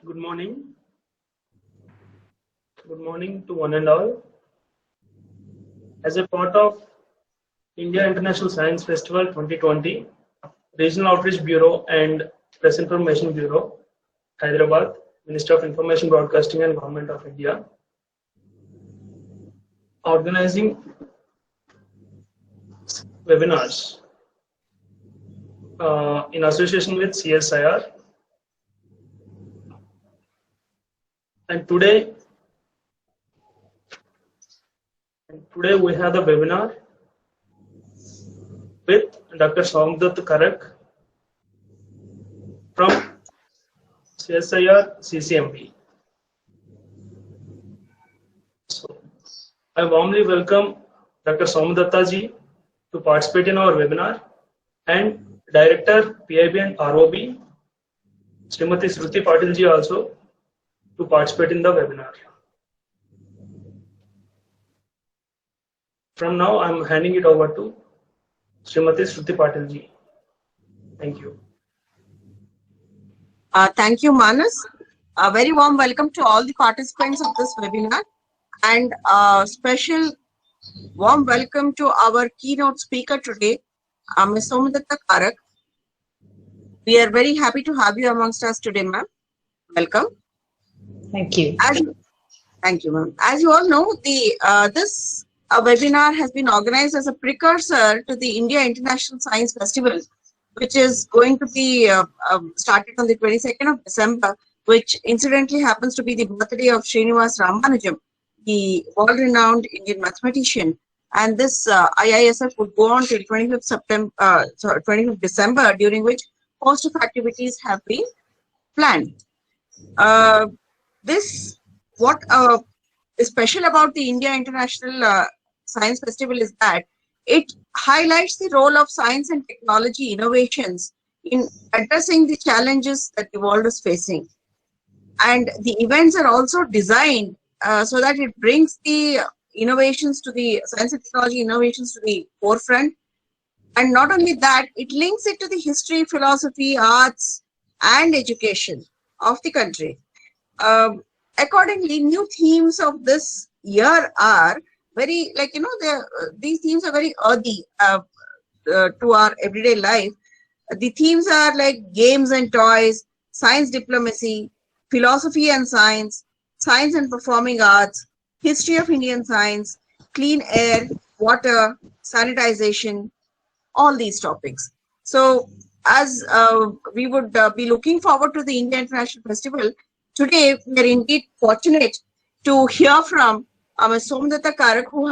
Good morning. Good morning to one and all. As a part of India International Science Festival 2020, Regional Outreach Bureau and Press Information Bureau, Hyderabad, Ministry of Information Broadcasting and Government of India, organizing webinars in association with CSIR. And today we have the webinar with Dr. Soumdutt Karak from CSIR CCMB. So, I warmly welcome Dr. Soumdutt ji to participate in our webinar, and Director PIB and ROB, Srimati Shruti Patil ji also to participate in the webinar. From now, I am handing it over to Srimati Shruti Patil ji. Thank you. Thank you, Manas. A very warm welcome to all the participants of this webinar, and a special warm welcome to our keynote speaker today, Ms. Soumdutt Karak. We are very happy to have you amongst us today, ma'am. Welcome. Thank you. Thank you, ma'am. As you all know, this webinar has been organized as a precursor to the India International Science Festival, which is going to be started on the 22nd of December, which incidentally happens to be the birthday of Srinivas Ramanujan, the world-renowned Indian mathematician. And this IISF would go on till 25th December, during which host of activities have been planned. What is special about the India International Science Festival is that it highlights the role of science and technology innovations in addressing the challenges that the world is facing. And the events are also designed so that it brings the innovations to the science and technology innovations to the forefront. And not only that, it links it to the history, philosophy, arts, and education of the country. Accordingly, new themes of this year are very, these themes are very earthy to our everyday life. The themes are like games and toys, science diplomacy, philosophy and science and performing arts, history of Indian science, clean air, water, sanitization, all these topics. So as we would be looking forward to the India International Festival, today we are indeed fortunate to hear from Ms. Soumdutt Karak, who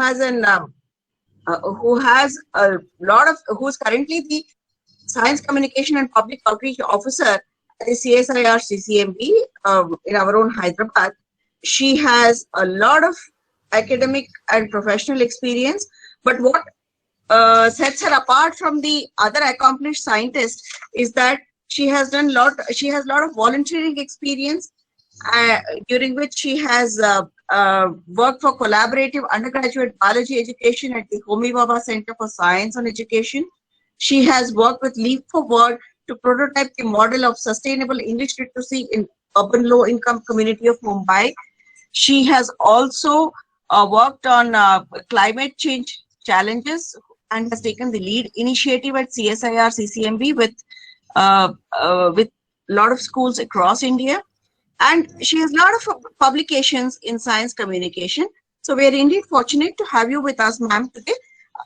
is currently the Science Communication and Public Outreach Officer at the CSIR CCMB in our own Hyderabad. She has a lot of academic and professional experience, but what sets her apart from the other accomplished scientists is that she has a lot of volunteering experience, during which she has worked for collaborative undergraduate biology education at the Homi Bhabha Center for Science and Education. She has worked with Leap Forward to prototype the model of sustainable English literacy in urban low-income community of Mumbai. She has also worked on climate change challenges and has taken the lead initiative at CSIR CCMB with a lot of schools across India. And she has a lot of publications in science communication. So we are indeed fortunate to have you with us, ma'am, today.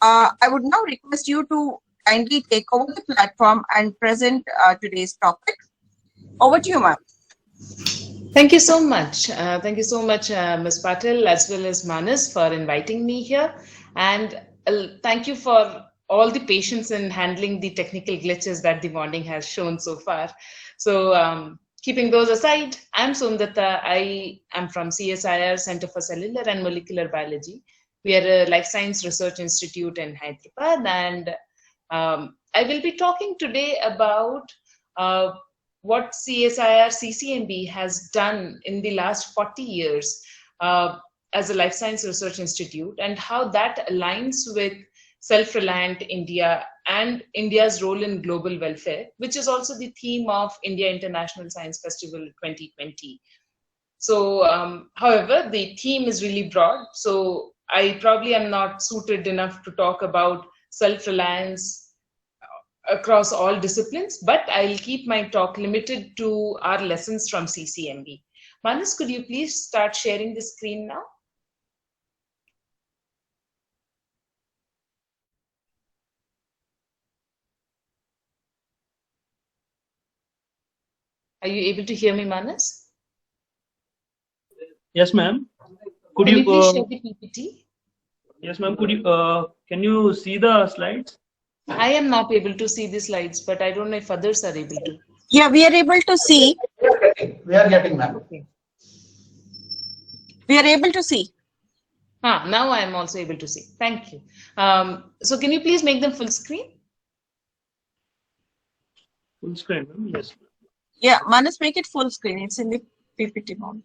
I would now request you to kindly take over the platform and present today's topic. Over to you, ma'am. Thank you so much. Thank you so much, Ms. Patil, as well as Manas, for inviting me here. And thank you for all the patience in handling the technical glitches that the morning has shown so far. So keeping those aside, I'm Soumdutt. I am from CSIR Center for Cellular and Molecular Biology. We are a life science research institute in Hyderabad, and I will be talking today about what CSIR CCMB has done in the last 40 years as a life science research institute, and how that aligns with self-reliant India and India's role in global welfare, which is also the theme of India International Science Festival 2020. So, however, the theme is really broad. So I probably am not suited enough to talk about self-reliance across all disciplines, but I'll keep my talk limited to our lessons from CCMB. Manas, could you please start sharing the screen now? Are you able to hear me, Manas? Yes, ma'am. Can you please share the PPT? Yes, ma'am. Could you can you see the slides? I am not able to see the slides, but I don't know if others are able to. Yeah, we are able to see. We are getting, ma'am. Okay. We are able to see. Now I am also able to see. Thank you. So can you please make them full screen? Full screen, ma'am. Yes. Yeah, Manas, make it full screen. It's in the PPT mode.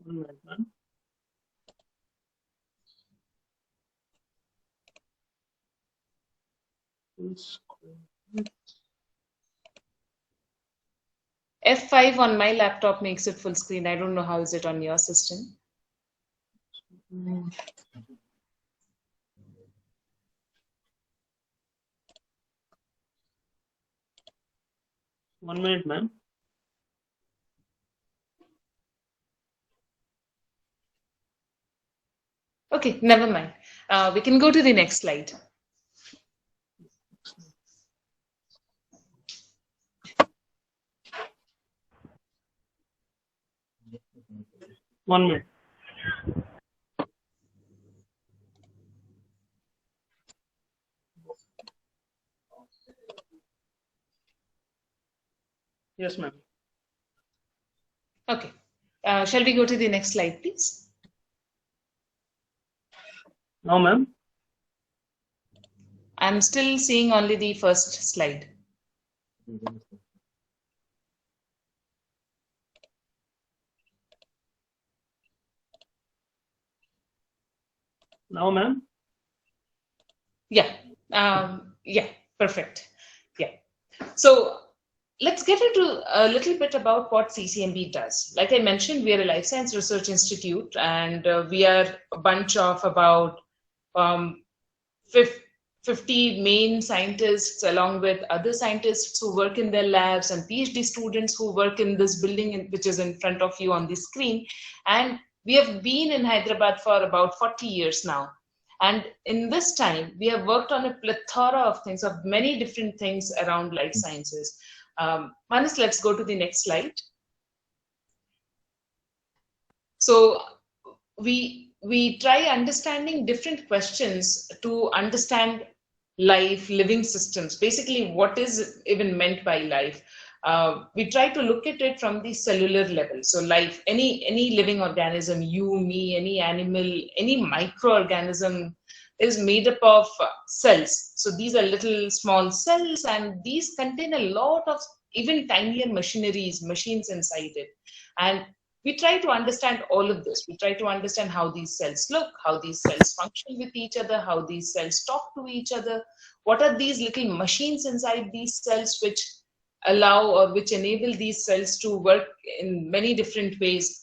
One minute, ma'am. Full screen. F5 on my laptop makes it full screen. I don't know how is it on your system. One minute, ma'am. Okay, never mind. We can go to the next slide. One minute. Yes, ma'am. Okay. Shall we go to the next slide, please? Now, ma'am. I'm still seeing only the first slide. Now, ma'am. Yeah. Yeah, perfect. Yeah. So let's get into a little bit about what CCMB does. Like I mentioned, we are a life science research institute, and we are a bunch of about 50 main scientists, along with other scientists who work in their labs and PhD students who work in this building, which is in front of you on the screen. And we have been in Hyderabad for about 40 years now. And in this time, we have worked on a plethora of things, of many different things around life sciences. Manas, let's go to the next slide. So we try understanding different questions to understand life, living systems, basically what is even meant by life. We try to look at it from the cellular level. So life, any living organism, you, me, any animal, any microorganism is made up of cells. So these are little small cells, and these contain a lot of even tinier machines inside it. And we try to understand all of this. We try to understand how these cells look, how these cells function with each other, how these cells talk to each other. What are these little machines inside these cells which allow or which enable these cells to work in many different ways?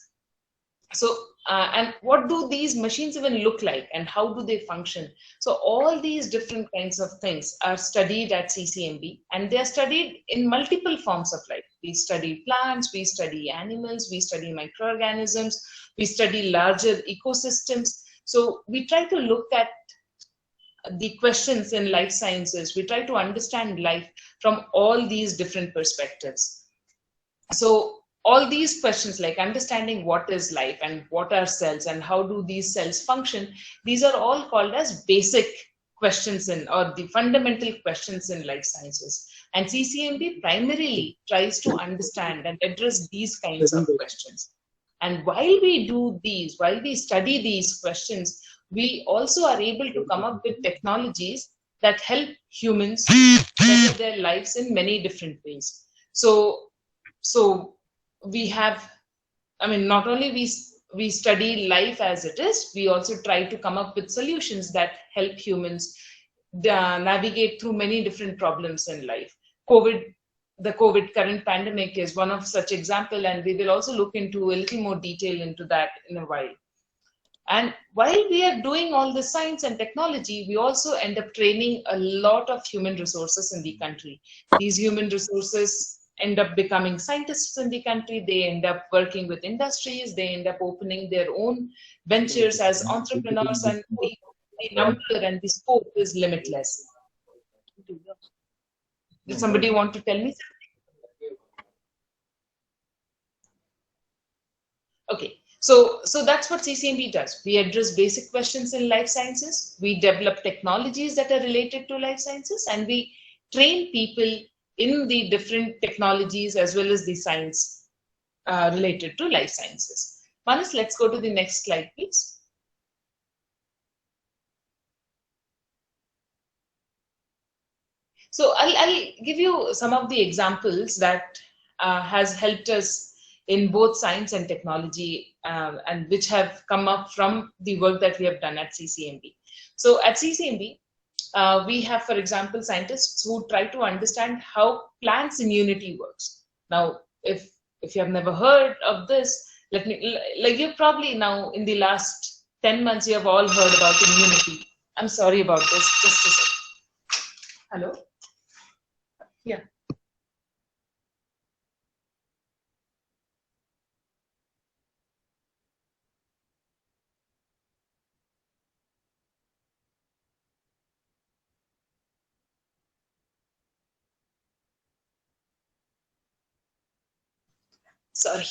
So, and what do these machines even look like, and how do they function? So all these different kinds of things are studied at CCMB, and they are studied in multiple forms of life. We study plants, we study animals, we study microorganisms, we study larger ecosystems. So we try to look at the questions in life sciences. We try to understand life from all these different perspectives. So all these questions, like understanding what is life and what are cells and how do these cells function, these are all called as basic questions or the fundamental questions in life sciences. And CCMB primarily tries to understand and address these kinds of questions. And while we do these, while we study these questions, we also are able to come up with technologies that help humans better their lives in many different ways. So we have I mean, not only we study life as it is, we also try to come up with solutions that help humans navigate through many different problems in life. The COVID current pandemic is one of such example, and we will also look into a little more detail into that in a while. And while we are doing all the science and technology, we also end up training a lot of human resources in the country. These human resources end up becoming scientists in the country. They end up working with industries. They end up opening their own ventures as entrepreneurs, and the number and the scope is limitless. Did somebody want to tell me something? Okay. So that's what CCMB does. We address basic questions in life sciences. We develop technologies that are related to life sciences, and we train people in the different technologies as well as the science related to life sciences. Manas, let's go to the next slide, please. So I'll give you some of the examples that has helped us in both science and technology, and which have come up from the work that we have done at CCMB. So at CCMB, we have, for example, scientists who try to understand how plants' immunity works. Now, if you have never heard of this, let me, like you probably now in the last 10 months, you have all heard about immunity. I'm sorry about this, just a second. Hello? Yeah. Sorry.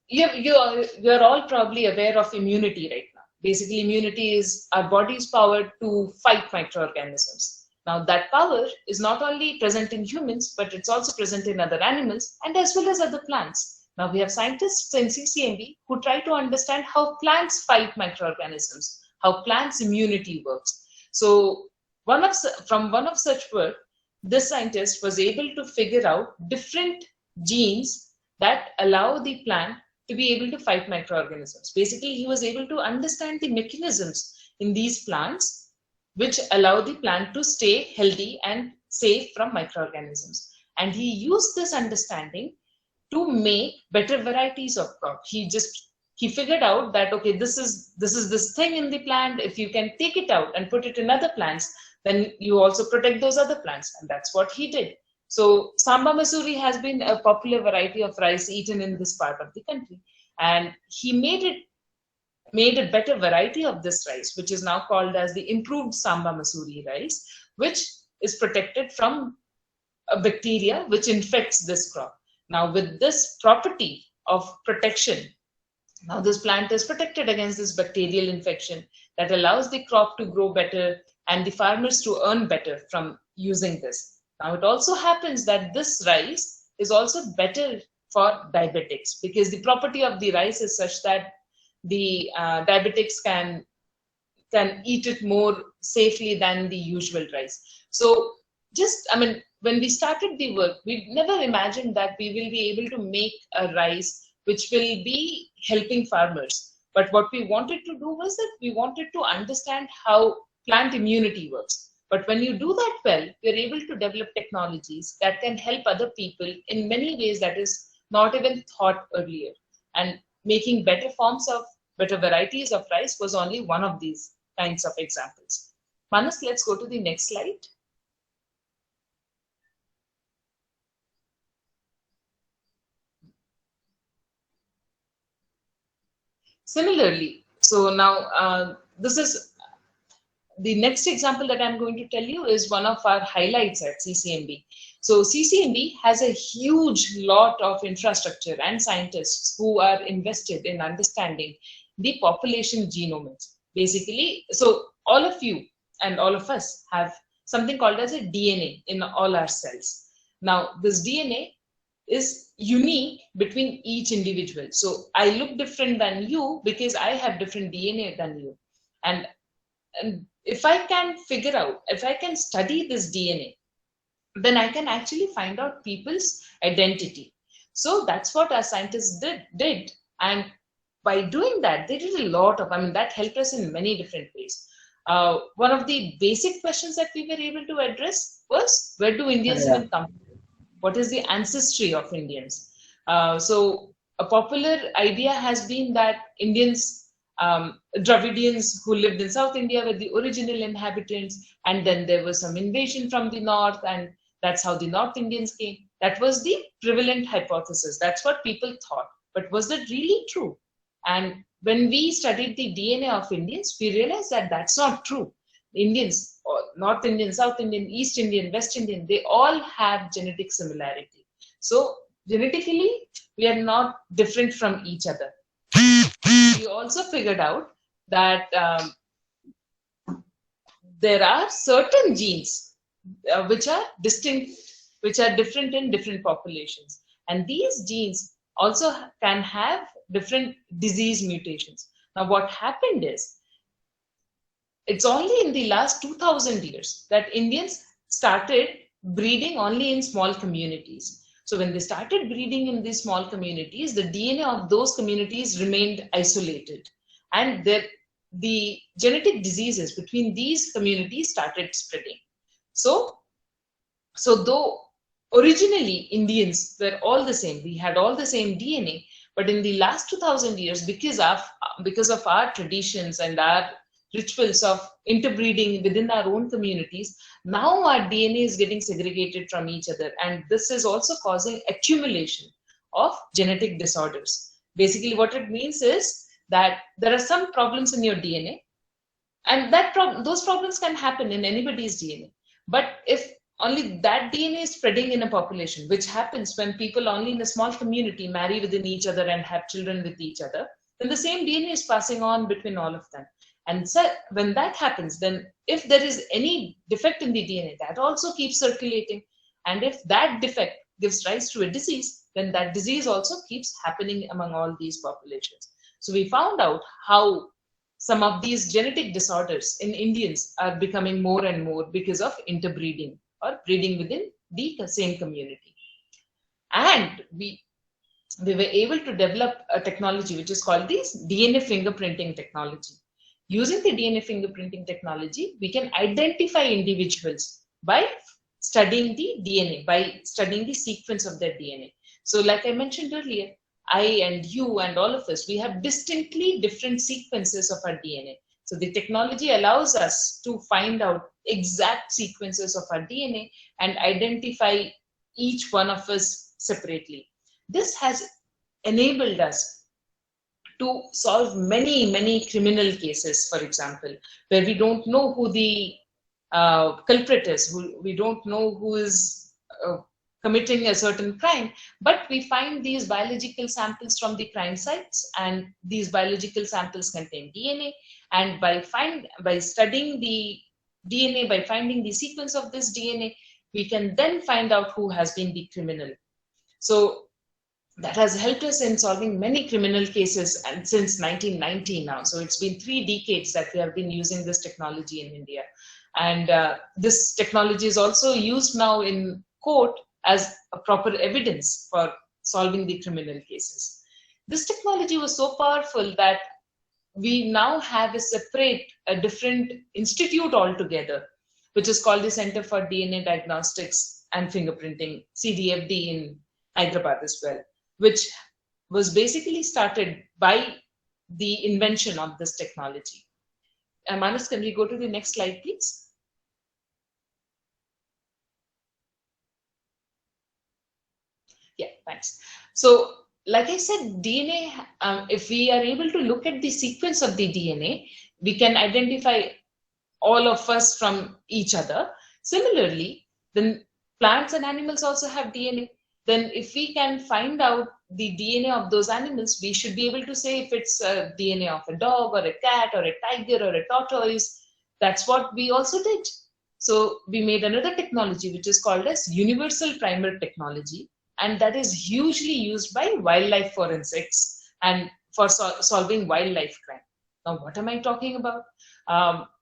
You're all probably aware of immunity right now. Basically, immunity is our body's power to fight microorganisms. Now, that power is not only present in humans, but it's also present in other animals and as well as other plants. Now, we have scientists in CCMB who try to understand how plants fight microorganisms, how plants' immunity works. So, from one of such work, this scientist was able to figure out different genes that allow the plant to be able to fight microorganisms. Basically, he was able to understand the mechanisms in these plants which allow the plant to stay healthy and safe from microorganisms. And he used this understanding to make better varieties of crop. He figured out that, okay, this is this thing in the plant. If you can take it out and put it in other plants, then you also protect those other plants. And that's what he did. So Samba Masuri has been a popular variety of rice eaten in this part of the country. And he made a better variety of this rice, which is now called as the improved Samba Masuri rice, which is protected from a bacteria which infects this crop. Now, with this property of protection, now this plant is protected against this bacterial infection that allows the crop to grow better and the farmers to earn better from using this. Now, it also happens that this rice is also better for diabetics because the property of the rice is such that the diabetics can eat it more safely than the usual rice. So when we started the work, we never imagined that we will be able to make a rice which will be helping farmers. But what we wanted to do was that we wanted to understand how plant immunity works. But when you do that well, we're able to develop technologies that can help other people in many ways that is not even thought earlier. And making better varieties of rice was only one of these kinds of examples. Manas, let's go to the next slide. Similarly, so now this is the next example that I'm going to tell you is one of our highlights at CCMB. So CCMB has a huge lot of infrastructure and scientists who are invested in understanding the population genomics. Basically, so all of you and all of us have something called as a DNA in all our cells. Now, this DNA is unique between each individual. So I look different than you because I have different DNA than you. And if I can figure out, if I can study this DNA, then I can actually find out people's identity. So that's what our scientists did. And by doing that, they did a lot of, I mean, that helped us in many different ways. One of the basic questions that we were able to address was, where do Indians even come from? What is the ancestry of Indians? So a popular idea has been that Indians, Dravidians who lived in South India were the original inhabitants, and then there was some invasion from the north, and that's how the North Indians came. That was the prevalent hypothesis. That's what people thought. But was that really true? And when we studied the DNA of Indians, we realized that that's not true. Indians, North Indian, South Indian, East Indian, West Indian, they all have genetic similarity. So genetically, we are not different from each other. We also figured out that there are certain genes which are distinct, which are different in different populations. And these genes also can have different disease mutations. Now, what happened is, it's only in the last 2000 years that Indians started breeding only in small communities. So when they started breeding in these small communities, the DNA of those communities remained isolated. And the genetic diseases between these communities started spreading. So though originally Indians were all the same, we had all the same DNA, but in the last 2000 years, because of our traditions and our rituals of interbreeding within our own communities, now our DNA is getting segregated from each other. And this is also causing accumulation of genetic disorders. Basically, what it means is that there are some problems in your DNA, and those problems can happen in anybody's DNA. But if only that DNA is spreading in a population, which happens when people only in a small community marry within each other and have children with each other, then the same DNA is passing on between all of them. And so when that happens, then if there is any defect in the DNA, that also keeps circulating. And if that defect gives rise to a disease, then that disease also keeps happening among all these populations. So we found out how some of these genetic disorders in Indians are becoming more and more because of interbreeding or breeding within the same community. And we were able to develop a technology which is called the DNA fingerprinting technology. Using the DNA fingerprinting technology, we can identify individuals by studying the DNA, by studying the sequence of their DNA. So like I mentioned earlier, I and you and all of us, we have distinctly different sequences of our DNA. So the technology allows us to find out exact sequences of our DNA and identify each one of us separately. This has enabled us to solve many criminal cases, for example, where we don't know who the culprit is, we don't know who is committing a certain crime, but we find these biological samples from the crime sites, and these biological samples contain DNA. And by studying the DNA, by finding the sequence of this DNA, we can then find out who has been the criminal. So that has helped us in solving many criminal cases, and since 1990 now. So it's been 3 decades that we have been using this technology in India. And this technology is also used now in court as a proper evidence for solving the criminal cases. This technology was so powerful that we now have a different institute altogether, which is called the Center for DNA Diagnostics and Fingerprinting, CDFD, in Hyderabad as well, which was basically started by the invention of this technology. Manas, can we go to the next slide, please? Yeah, thanks. So, like I said, DNA, if we are able to look at the sequence of the DNA, we can identify all of us from each other. Similarly, then plants and animals also have DNA. Then if we can find out the DNA of those animals, we should be able to say if it's a DNA of a dog or a cat or a tiger or a tortoise. That's what we also did. So we made another technology which is called as universal primer technology, and that is hugely used by wildlife forensics and for solving wildlife crime. Now, what am I talking about?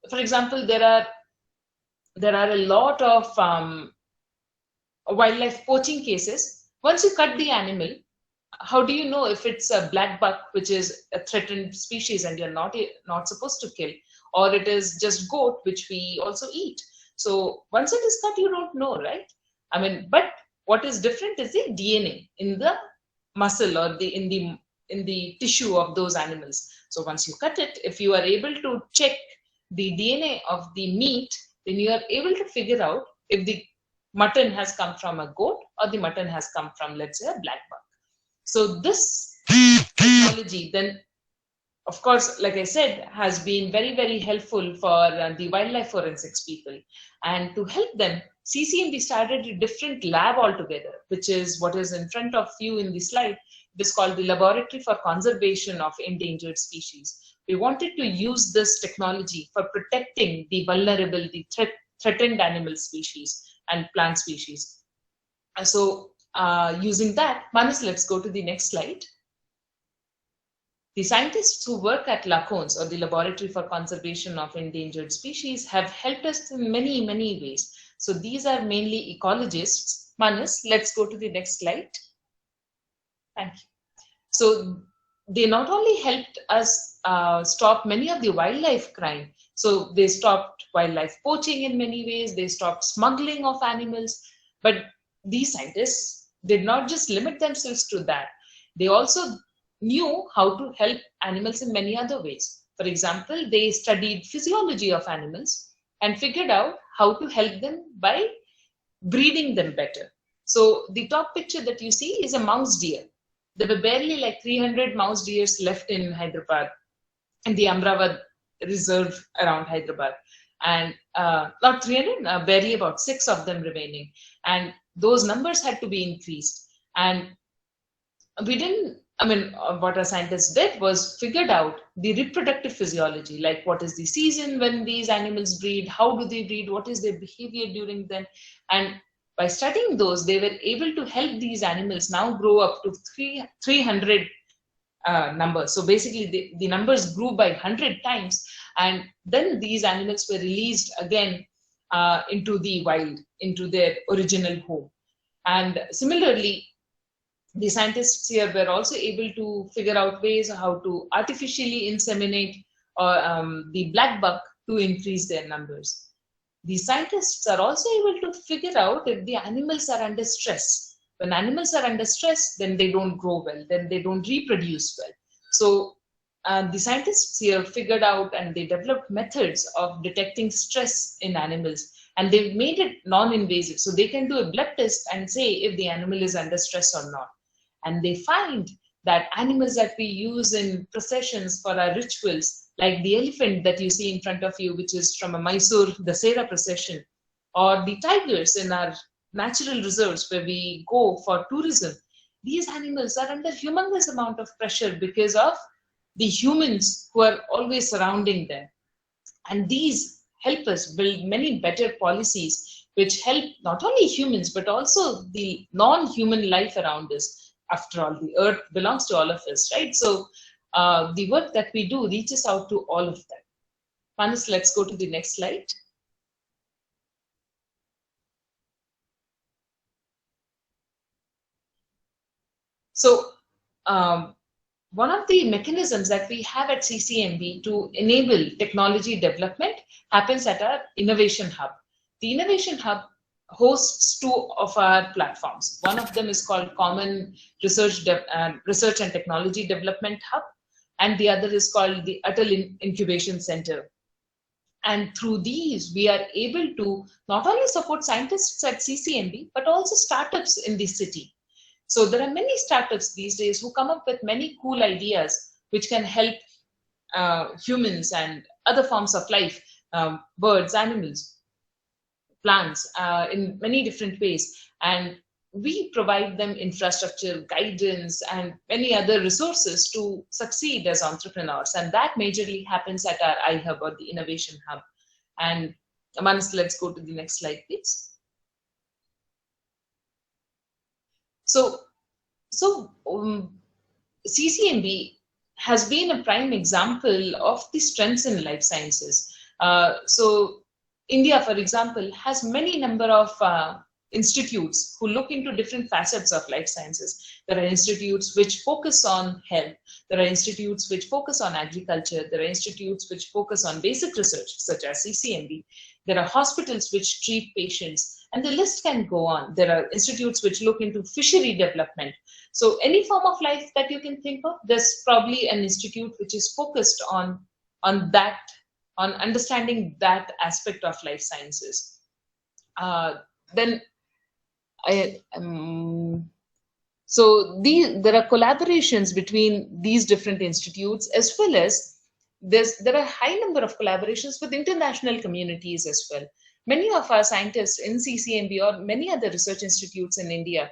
For example, there are a lot of wildlife poaching cases, once you cut the animal, how do you know if it's a black buck, which is a threatened species and you're not supposed to kill, or it is just goat, which we also eat? So once it is cut, you don't know, right? I mean, but what is different is the DNA in the muscle or in the tissue of those animals. So once you cut it, if you are able to check the DNA of the meat, then you are able to figure out if the mutton has come from a goat or the mutton has come from, let's say, a black buck. So this technology then, of course, like I said, has been very, very helpful for the wildlife forensics people. And to help them, CCMB started a different lab altogether, which is what is in front of you in the slide. It is called the Laboratory for Conservation of Endangered Species. We wanted to use this technology for protecting the vulnerable, the threatened animal species and plant species. And so using that, Manas, let's go to the next slide. The scientists who work at LACONS, or the Laboratory for Conservation of Endangered Species, have helped us in many, many ways. So these are mainly ecologists. Manas, let's go to the next slide. Thank you. So they not only helped us stop many of the wildlife crime, so they stopped wildlife poaching in many ways, they stopped smuggling of animals, but these scientists did not just limit themselves to that. They also knew how to help animals in many other ways. For example, they studied physiology of animals and figured out how to help them by breeding them better. So the top picture that you see is a mouse deer. There were barely like 300 mouse deers left in Hyderabad, in the Amravati reserve around Hyderabad. And not 300, barely about 6 of them remaining. And those numbers had to be increased. And we didn't, I mean, what our scientists did was figured out the reproductive physiology, like what is the season when these animals breed, how do they breed, what is their behavior during then. And by studying those, they were able to help these animals now grow up to 300 numbers. So basically the numbers grew by 100 times. And then these animals were released again into the wild, into their original home. And similarly, the scientists here were also able to figure out ways how to artificially inseminate the black buck to increase their numbers. The scientists are also able to figure out if the animals are under stress. When animals are under stress, then they don't grow well, then they don't reproduce well. So the scientists here figured out and they developed methods of detecting stress in animals, and they've made it non-invasive. So they can do a blood test and say if the animal is under stress or not. And they find that animals that we use in processions for our rituals, like the elephant that you see in front of you, which is from a Mysore Dasera procession, or the tigers in our natural reserves where we go for tourism, these animals are under humongous amount of pressure because of the humans who are always surrounding them. And these help us build many better policies which help not only humans, but also the non-human life around us. After all, the earth belongs to all of us, right? So the work that we do reaches out to all of them. Manas, let's go to the next slide. So one of the mechanisms that we have at CCMB to enable technology development happens at our Innovation Hub. The Innovation Hub hosts 2 of our platforms. One of them is called Common Research and Technology Development Hub, and the other is called the Atal Incubation Center. And through these, we are able to not only support scientists at CCMB, but also startups in the city. So there are many startups these days who come up with many cool ideas which can help humans and other forms of life, birds, animals, plants, in many different ways. And we provide them infrastructure, guidance, and many other resources to succeed as entrepreneurs. And that majorly happens at our iHub, or the Innovation Hub. And Manas, let's go to the next slide, please. So CCMB has been a prime example of the strengths in life sciences. So India, for example, has many number of institutes who look into different facets of life sciences. There are institutes which focus on health. There are institutes which focus on agriculture. There are institutes which focus on basic research, such as CCMB. There are hospitals which treat patients, and the list can go on. There are institutes which look into fishery development. So any form of life that you can think of, there's probably an institute which is focused on that, on understanding that aspect of life sciences. Then so there are collaborations between these different institutes, as well as there are a high number of collaborations with international communities as well. Many of our scientists in CCMB or many other research institutes in India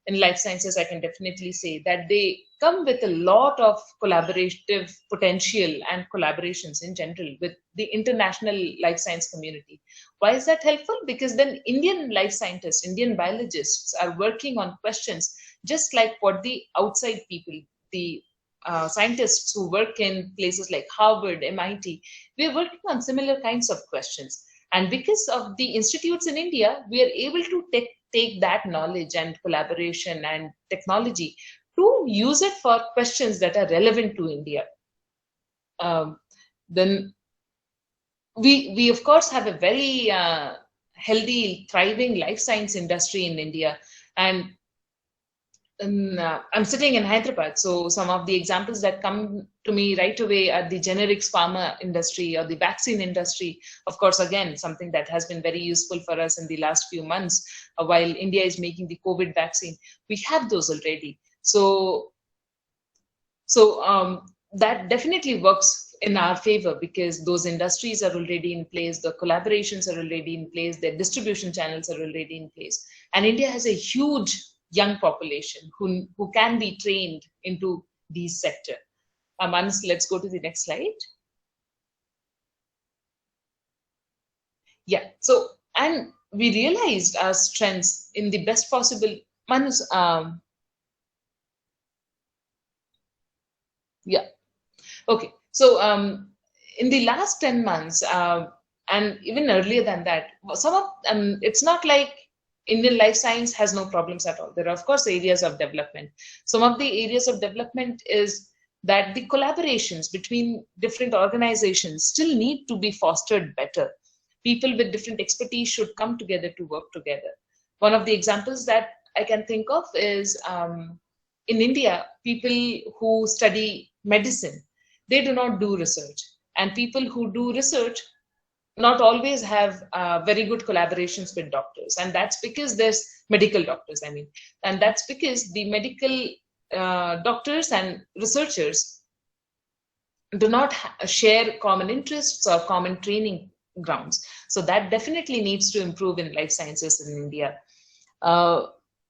in life sciences, I can definitely say that they come with a lot of collaborative potential and collaborations in general with the international life science community. Why is that helpful? Because then Indian life scientists, Indian biologists are working on questions just like what the outside people, the scientists who work in places like Harvard, MIT, we are working on similar kinds of questions. And because of the institutes in India, we are able to take that knowledge and collaboration and technology to use it for questions that are relevant to India. Then we of course have a very healthy, thriving life science industry in India. And I'm sitting in Hyderabad, so some of the examples that come to me right away are the generics pharma industry or the vaccine industry. Of course, again, something that has been very useful for us in the last few months while India is making the COVID vaccine. We have those already. So that definitely works in our favor because those industries are already in place, the collaborations are already in place, their distribution channels are already in place. And India has a huge young population who can be trained into these sectors. Manas, let's go to the next slide. Yeah, so, and we realized our strengths in the best possible, Manas, yeah, okay. So in the last 10 months, and even earlier than that, some of, it's not like Indian life science has no problems at all. There are, of course, areas of development. Some of the areas of development is that the collaborations between different organizations still need to be fostered better. People with different expertise should come together to work together. One of the examples that I can think of is in India, people who study medicine, they do not do research. And people who do research not always have very good collaborations with doctors. And that's because there's medical doctors, I mean. And that's because the medical doctors and researchers do not share common interests or common training grounds. So that definitely needs to improve in life sciences in India.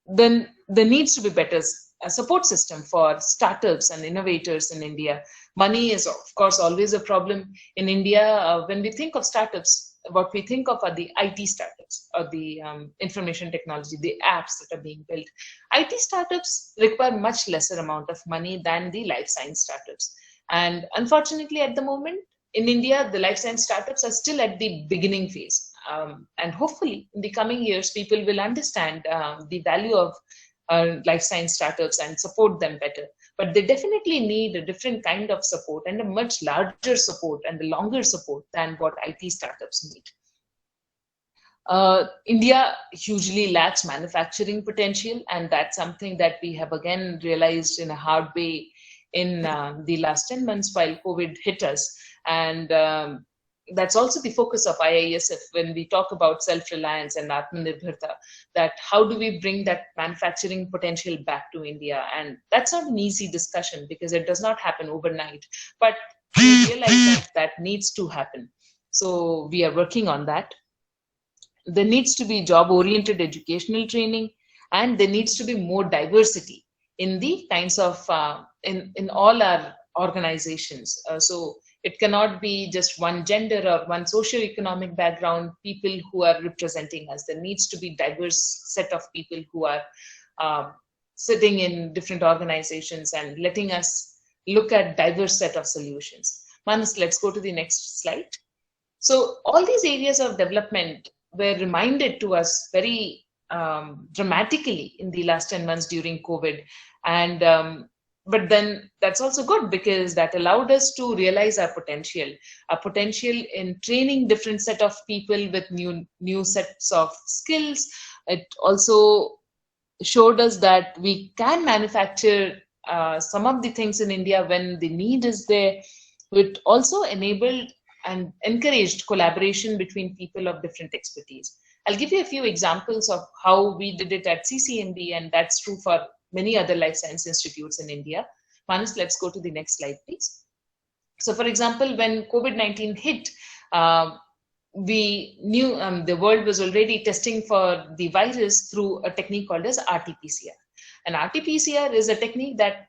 Then there needs to be better support system for startups and innovators in India. Money is, of course, always a problem in India. When we think of startups, what we think of are the IT startups or the information technology, the apps that are being built. IT startups require much lesser amount of money than the life science startups. And unfortunately, at the moment, in India, the life science startups are still at the beginning phase. And hopefully, in the coming years, people will understand the value of life science startups and support them better. But they definitely need a different kind of support and a much larger support and a longer support than what IT startups need. India hugely lacks manufacturing potential, and that's something that we have again realized in a hard way in the last 10 months while COVID hit us. And that's also the focus of IISF when we talk about self-reliance and Atmanirbharta, that how do we bring that manufacturing potential back to India? And that's not an easy discussion because it does not happen overnight, but we realize that needs to happen. So we are working on that. There needs to be job-oriented educational training, and there needs to be more diversity in the kinds of, in all our organizations. So it cannot be just one gender or one socio-economic background, people who are representing us. There needs to be diverse set of people who are sitting in different organizations and letting us look at diverse set of solutions. Manas, let's go to the next slide. So all these areas of development were reminded to us very dramatically in the last 10 months during COVID. And but then that's also good because that allowed us to realize our potential in training different set of people with new sets of skills. It also showed us that we can manufacture some of the things in India when the need is there. It also enabled and encouraged collaboration between people of different expertise. I'll give you a few examples of how we did it at CCMB, and that's true for many other life science institutes in India. Manas, let's go to the next slide, please. So, for example, when COVID-19 hit, we knew the world was already testing for the virus through a technique called as RT-PCR. And RT-PCR is a technique that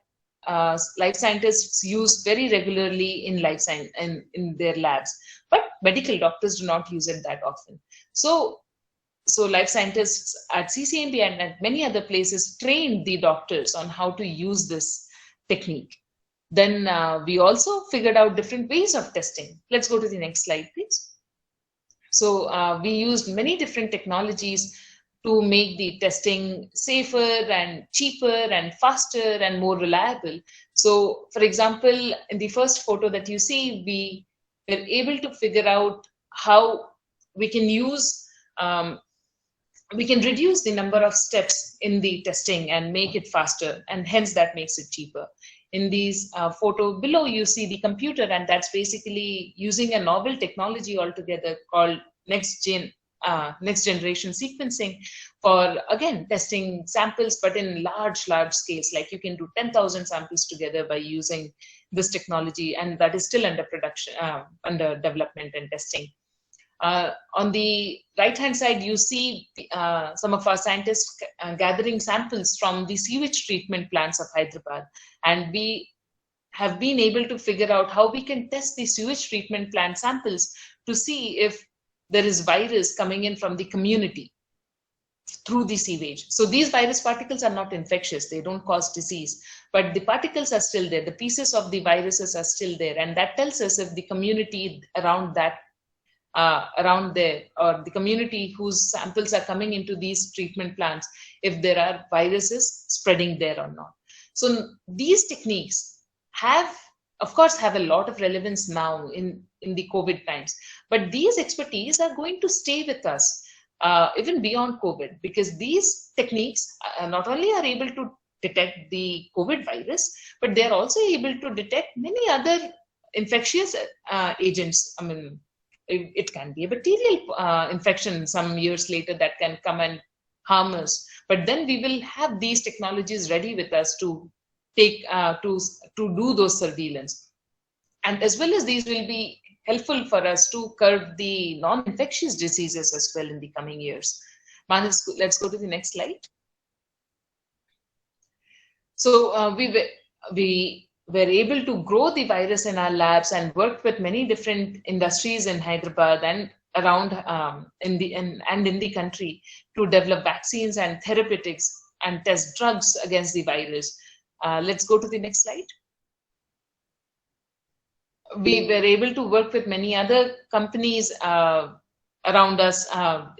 life scientists use very regularly in life science and in their labs, but medical doctors do not use it that often. So life scientists at CCMB and at many other places trained the doctors on how to use this technique. Then we also figured out different ways of testing. Let's go to the next slide, please. So we used many different technologies to make the testing safer and cheaper and faster and more reliable. So, for example, in the first photo that you see, we were able to figure out how we can use we can reduce the number of steps in the testing and make it faster, and hence that makes it cheaper. In these photo below, you see the computer, and that's basically using a novel technology altogether called next generation sequencing for, again, testing samples, but in large scales. Like you can do 10,000 samples together by using this technology, and that is still under production, under development and testing. On the right-hand side, you see some of our scientists gathering samples from the sewage treatment plants of Hyderabad. And we have been able to figure out how we can test the sewage treatment plant samples to see if there is virus coming in from the community through the sewage. So these virus particles are not infectious. They don't cause disease, but the particles are still there. The pieces of the viruses are still there. And that tells us if the community around that around there, or the community whose samples are coming into these treatment plants, if there are viruses spreading there or not. So these techniques of course have a lot of relevance now in the COVID times, but these expertise are going to stay with us even beyond COVID, because these techniques not only are able to detect the COVID virus, but they're also able to detect many other infectious agents. I mean, it can be a bacterial infection some years later that can come and harm us. But then we will have these technologies ready with us to take to do those surveillance. And as well as these will be helpful for us to curb the non-infectious diseases as well in the coming years. Manas, let's go to the next slide. So we were able to grow the virus in our labs and worked with many different industries in Hyderabad and around in the country to develop vaccines and therapeutics and test drugs against the virus. Let's go to the next slide. We were able to work with many other companies around us,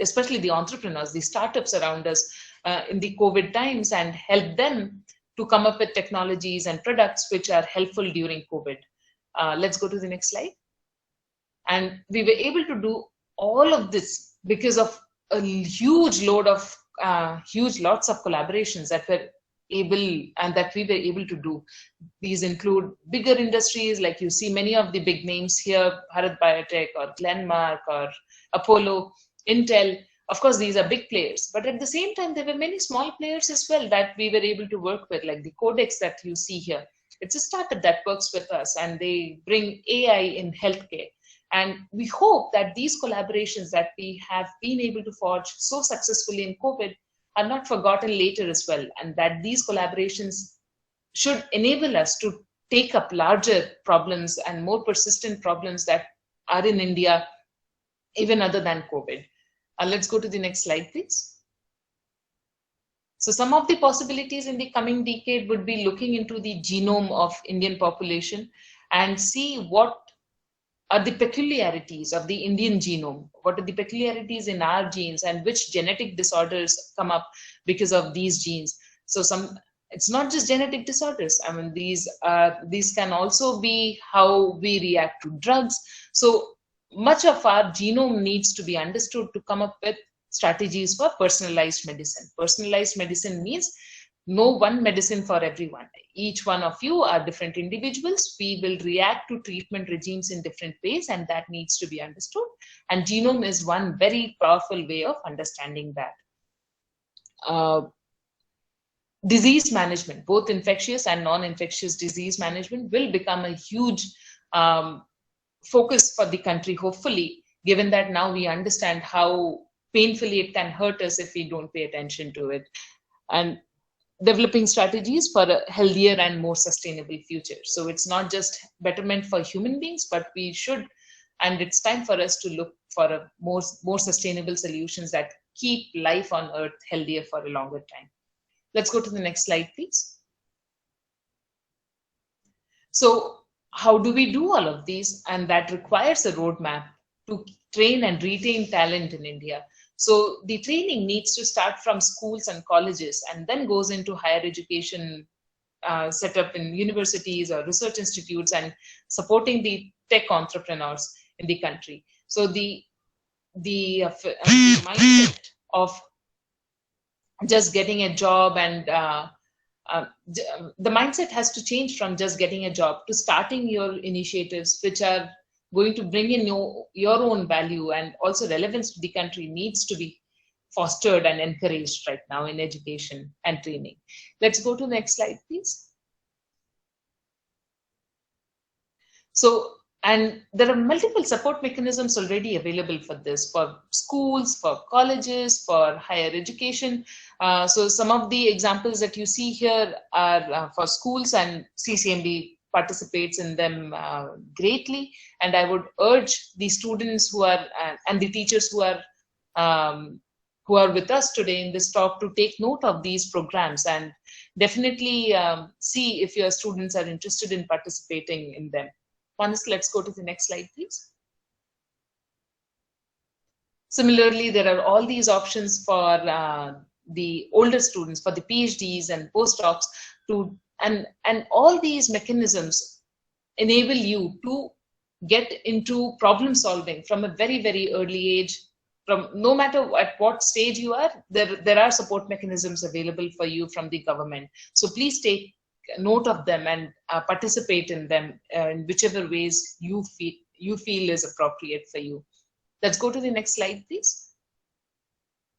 especially the entrepreneurs, the startups around us in the COVID times, and help them to come up with technologies and products which are helpful during COVID. Let's go to the next slide. And we were able to do all of this because of a huge lots of collaborations that were we were able to do. These include bigger industries, like you see many of the big names here, Bharat Biotech or Glenmark or Apollo, Intel. Of course, these are big players, but at the same time, there were many small players as well that we were able to work with, like the Codex that you see here. It's a startup that works with us, and they bring AI in healthcare. And we hope that these collaborations that we have been able to forge so successfully in COVID are not forgotten later as well, and that these collaborations should enable us to take up larger problems and more persistent problems that are in India, even other than COVID. Let's go to the next slide, please. So some of the possibilities in the coming decade would be looking into the genome of Indian population and see what are the peculiarities of the Indian genome? What are the peculiarities in our genes, and which genetic disorders come up because of these genes? So it's not just genetic disorders. I mean, these can also be how we react to drugs. So much of our genome needs to be understood to come up with strategies for personalized medicine. Personalized medicine means no one medicine for everyone. Each one of you are different individuals. We will react to treatment regimes in different ways, and that needs to be understood. And genome is one very powerful way of understanding that. Disease management, both infectious and non-infectious disease management, will become a huge focus for the country, hopefully, given that now we understand how painfully it can hurt us if we don't pay attention to it. And developing strategies for a healthier and more sustainable future. So it's not just betterment for human beings, but we should, and it's time for us to look for a more sustainable solutions that keep life on Earth healthier for a longer time. Let's go to the next slide, please. So how do we do all of these? And that requires a roadmap to train and retain talent in India. So the training needs to start from schools and colleges, and then goes into higher education set up in universities or research institutes, and supporting the tech entrepreneurs in the country. So the mindset of just getting a job and the mindset has to change from just getting a job to starting your initiatives which are going to bring in your own value and also relevance to the country, needs to be fostered and encouraged right now in education and training. Let's go to the next slide, please. So, and there are multiple support mechanisms already available for this, for schools, for colleges, for higher education. So some of the examples that you see here are for schools, and CCMB participates in them greatly. And I would urge the students who are and the teachers who are with us today in this talk to take note of these programs and definitely see if your students are interested in participating in them. Manas, let's go to the next slide, please. Similarly, there are all these options for the older students, for the PhDs and postdocs, and all these mechanisms enable you to get into problem solving from a very, very early age. From no matter at what stage you are, there are support mechanisms available for you from the government. So please take note of them and participate in them in whichever ways you feel is appropriate for you. Let's go to the next slide, please.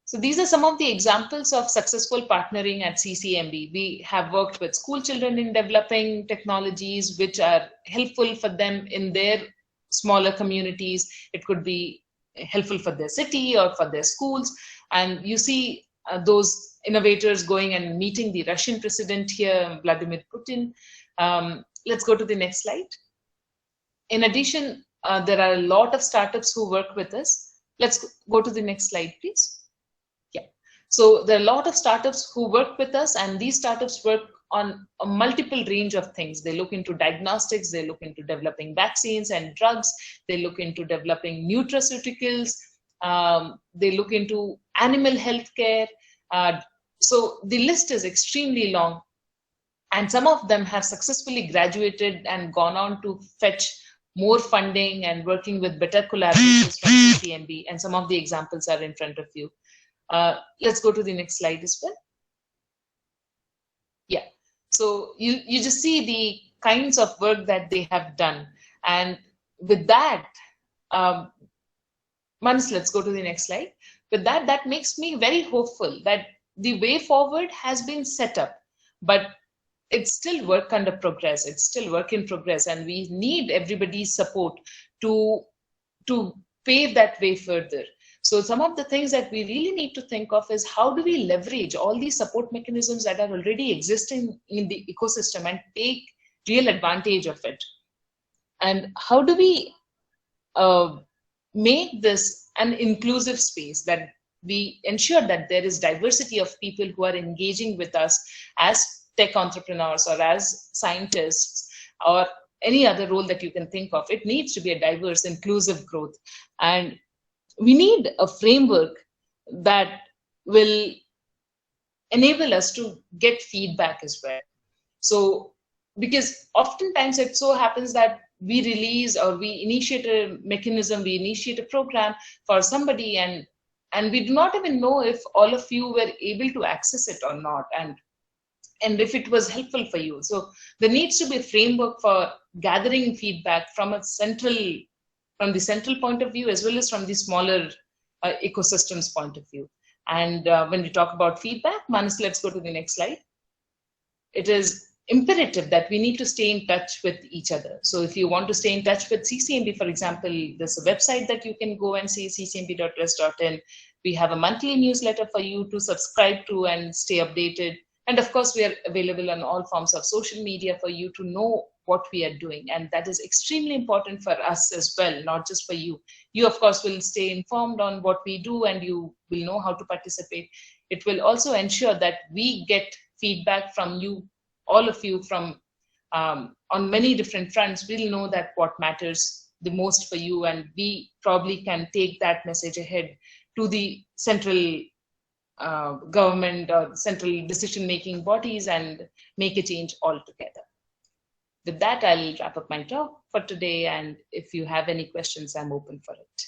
So these are some of the examples of successful partnering at CCMB. We have worked with school children in developing technologies which are helpful for them in their smaller communities. It could be helpful for their city or for their schools. And you see those innovators going and meeting the Russian president here, Vladimir Putin. Let's go to the next slide. In addition, there are a lot of startups who work with us. Let's go to the next slide, please. Yeah. So there are a lot of startups who work with us, and these startups work on a multiple range of things. They look into diagnostics, they look into developing vaccines and drugs, they look into developing nutraceuticals, they look into animal health care. So the list is extremely long, and some of them have successfully graduated and gone on to fetch more funding and working with better collaborations from CCMB, and some of the examples are in front of you. Let's go to the next slide as well. Yeah, so you just see the kinds of work that they have done, and with that, Manas, let's go to the next slide. With that, that makes me very hopeful that the way forward has been set up, but it's still work under progress. It's still work in progress, and we need everybody's support to pave that way further. So some of the things that we really need to think of is how do we leverage all these support mechanisms that are already existing in the ecosystem and take real advantage of it? And how do we make this an inclusive space, that we ensure that there is diversity of people who are engaging with us as tech entrepreneurs or as scientists or any other role that you can think of. It needs to be a diverse, inclusive growth. And we need a framework that will enable us to get feedback as well. So, because oftentimes it so happens that we release or we initiate a mechanism, we initiate a program for somebody, and we do not even know if all of you were able to access it or not, and if it was helpful for you. So there needs to be a framework for gathering feedback from the central point of view, as well as from the smaller ecosystems point of view. And when we talk about feedback, Manas, let's go to the next slide. It is imperative that we need to stay in touch with each other. So if you want to stay in touch with CCMB, for example, there's a website that you can go and see, ccmb.res.in. We have a monthly newsletter for you to subscribe to and stay updated. And of course, we are available on all forms of social media for you to know what we are doing. And that is extremely important for us as well, not just for you. You, of course, will stay informed on what we do and you will know how to participate. It will also ensure that we get feedback from you, all of you, from on many different fronts. We'll know that what matters the most for you, and we probably can take that message ahead to the central government or central decision-making bodies and make a change altogether. With that, I'll wrap up my talk for today, and if you have any questions, I'm open for it.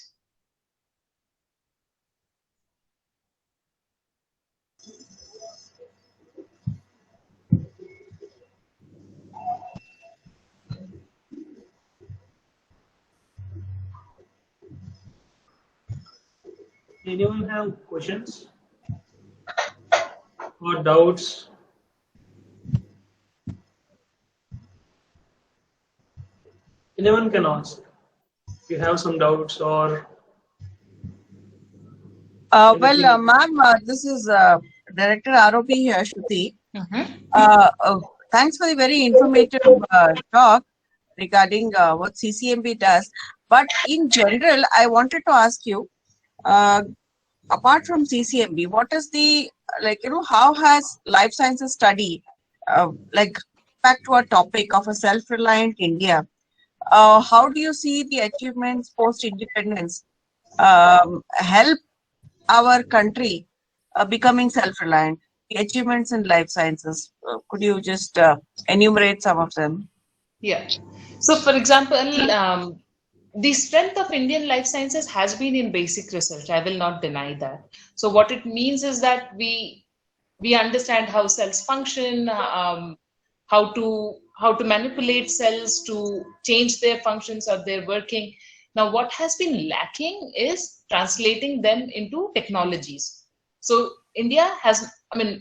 Anyone have questions or doubts? Anyone can ask. If you have some doubts or. Ma'am, this is Director ROP here, Shruti. Thanks for the very informative talk regarding what CCMB does. But in general, I wanted to ask you, apart from CCMB, what is the, how has life sciences study, back to our topic of a self-reliant India, how do you see the achievements post-independence help our country becoming self-reliant, the achievements in life sciences? Could you just enumerate some of them? Yeah. So, for example, the strength of Indian life sciences has been in basic research. I will not deny that. So what it means is that we understand how cells function, how to manipulate cells to change their functions or their working. Now, what has been lacking is translating them into technologies. So India has,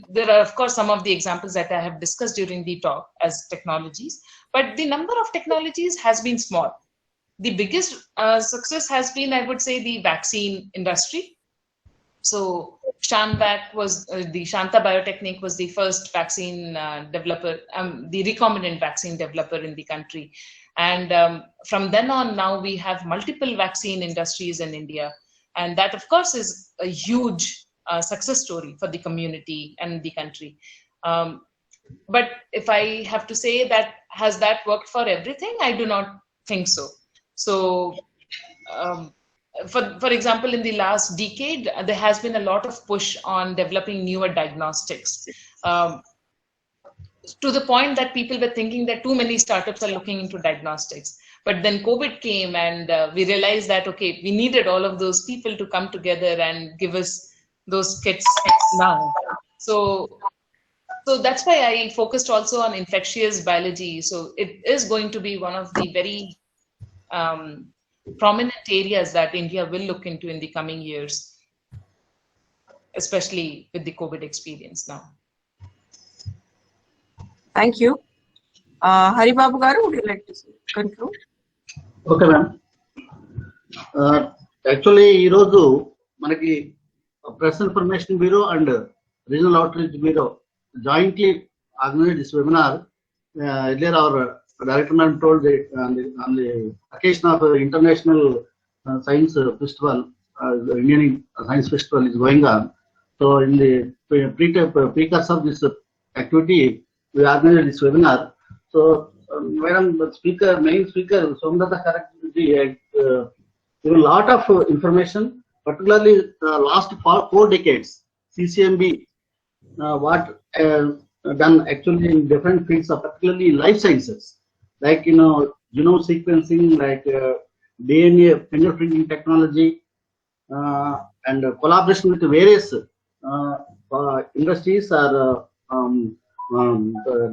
there are of course some of the examples that I have discussed during the talk as technologies, but the number of technologies has been small. The biggest success has been, I would say, the vaccine industry. So Shanvac was, the Shanta Biotechnic was the first vaccine developer, the recombinant vaccine developer in the country. And from then on, now we have multiple vaccine industries in India. And that, of course, is a huge success story for the community and the country. But if I have to say that, has that worked for everything? I do not think so. So, for example, in the last decade, there has been a lot of push on developing newer diagnostics, to the point that people were thinking that too many startups are looking into diagnostics. But then COVID came and we realized that, okay, we needed all of those people to come together and give us those kits now. So that's why I focused also on infectious biology. So it is going to be one of the very prominent areas that India will look into in the coming years, especially with the COVID experience now. Thank you. Haribabu Garu, would you like to conclude? Okay, ma'am. Actually, Irozu, Manaki Press Information Bureau and Regional Outreach Bureau jointly organized this webinar. Earlier, our Director Ma'am told that on the occasion of International Science Festival, the Indian Science Festival is going on. So, in the precursor of this activity, we organized this webinar. So, Madam Speaker, main speaker, Somdata Karakji, given a lot of information, particularly last 4 decades, CCMB, what done actually in different fields of particularly life sciences, like genome sequencing, like DNA fingerprinting technology, and collaboration with various industries or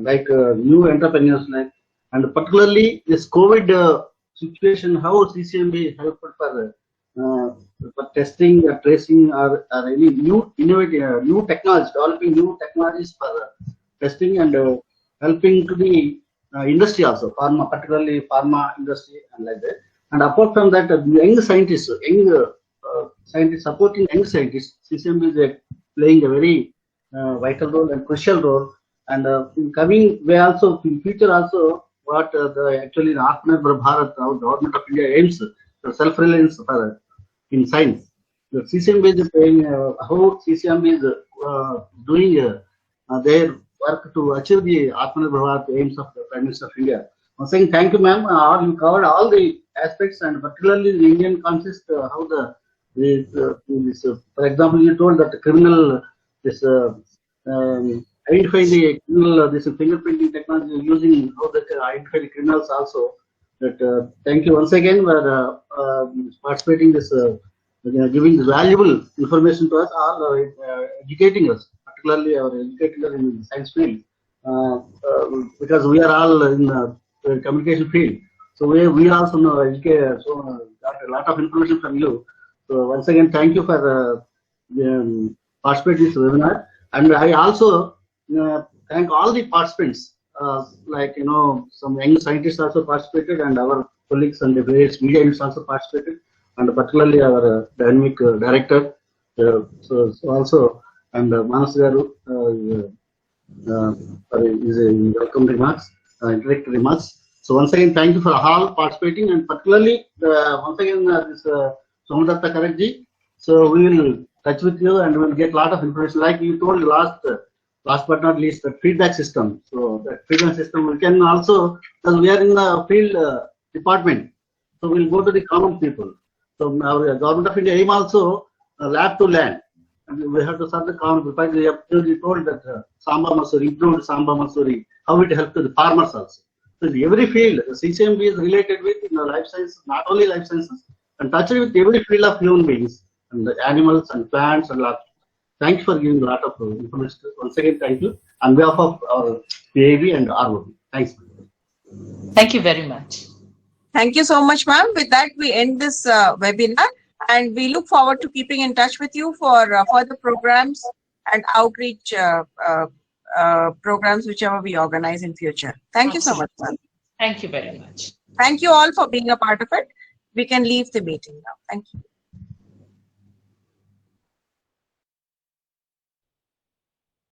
like new entrepreneurs, like, and particularly this COVID situation, how CCMB helped for testing, tracing, or any new innovative new technologies, developing new technologies for testing and helping to the industry also, pharma, particularly pharma industry and like that. And apart from that, young scientists, scientists supporting young scientists, CCMB is playing a very vital role and crucial role. And in coming way also, in future also, what actually the Atmanirbhar Bharat, how the government of India aims self-reliance in science. The CCMB is saying how CCMB is doing their work to achieve the Atmanirbhar Bharat aims of the Prime Minister of India. I'm saying thank you, ma'am. You covered all the aspects, and particularly the Indian context, how this, for example, you told that the criminal, identify the criminal, this fingerprinting technology using how they can identify the criminals also. That thank you once again for participating this, giving this valuable information to us, all educating us, particularly our educating us in the science field, because we are all in the communication field. So we also know educate, so got a lot of information from you. So once again, thank you for participating in this webinar, and I also thank all the participants. Like some young scientists also participated, and our colleagues and the various media units also participated, and particularly our dynamic director. So also, and Manas Garu for his welcome remarks, introductory remarks. So once again, thank you for all participating, and particularly once again this Somadatta Karakji. So we will touch with you, and we will get a lot of information. Like you told last but not least, the feedback system. So that feedback system, we can also, because we are in the field department, so we'll go to the common people. So our Government of India aim also lab to land. And we have to serve the common people. We have told that Samba Masuri, improved Samba Masuri, how it helped to the farmers also. So in every field, the CCMB is related with life sciences, not only life sciences, and touched with every field of human beings, and the animals and plants and lot. Thank you for giving a lot of information. Once again, thank you on behalf of our PAB and ROB. Thanks. Thank you very much. Thank you so much, ma'am. With that, we end this webinar, and we look forward to keeping in touch with you for further programs and outreach programs, whichever we organize in future. Thank you so much, ma'am. Thank you very much. Thank you all for being a part of it. We can leave the meeting now. Thank you.